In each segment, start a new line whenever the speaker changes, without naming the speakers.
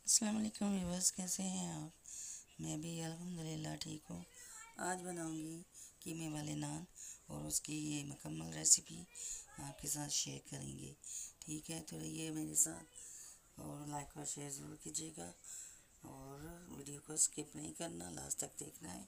अस्सलाम वालेकुम व्यूअर्स, कैसे हैं आप? मैं भी अल्हम्दुलिल्लाह ठीक हूँ। आज बनाऊंगी कीमे वाले नान और उसकी ये मकम्मल रेसिपी आपके साथ शेयर करेंगे। ठीक है, तो रहिए मेरे साथ और लाइक और शेयर ज़रूर कीजिएगा और वीडियो को स्किप नहीं करना, लास्ट तक देखना है।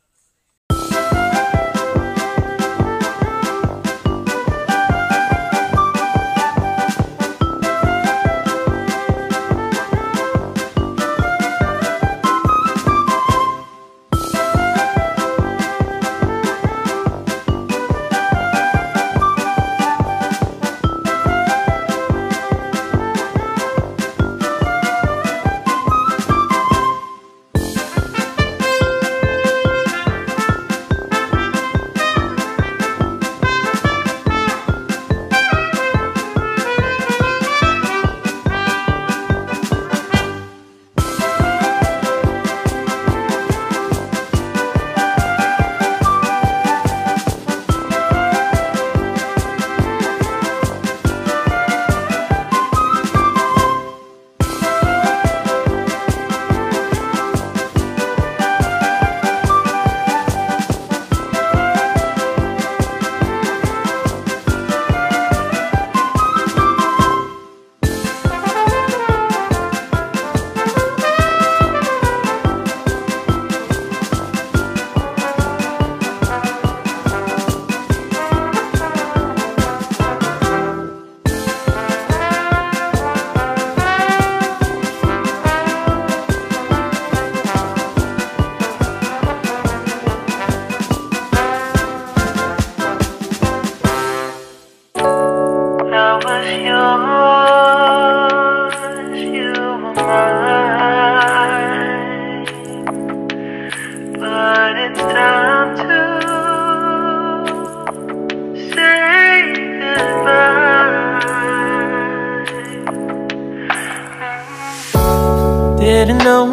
Didn't know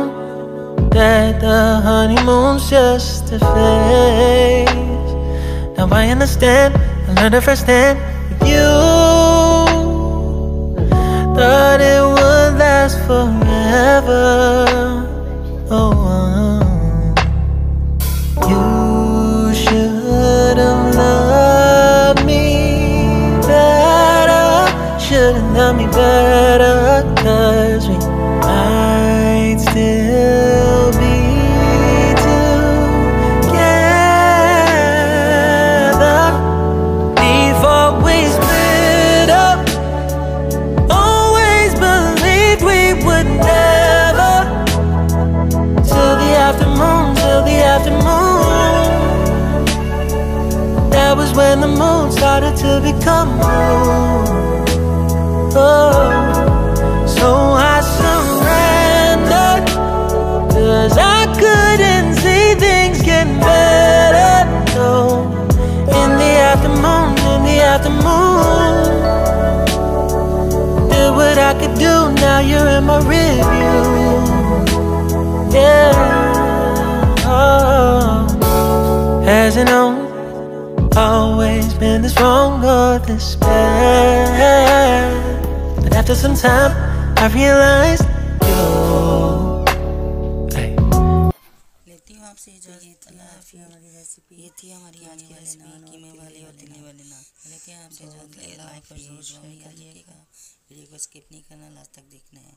that the honeymoon's just a phase. Now I understand, I learned it firsthand with you. Thought it would last forever. Oh, you should have loved me better. Should have loved me better, 'cause we might still be together before we split up. Always believed we would never, till the afternoon, till the afternoon. That was when the moon started to become moon. Oh, so I surrendered, 'cause I couldn't see things getting better. So in the afternoon, did what I could do, now you're in my review. Yeah, oh. Hasn't always been this wrong or this bad, but after some time I realized
लेती हूँ आपसे इजाज़त। अल्लाह हाफ़िज़। हमारी recipe ये थी, हमारी आज की रेसिपी कीमे वाले और तिल्ली वाले नान। लेते हैं आपसे इजाज़त। लाइक और ज़रूर शेयर करिएगा, वीडियो को स्किप नहीं करना, लास्ट तक देखना है।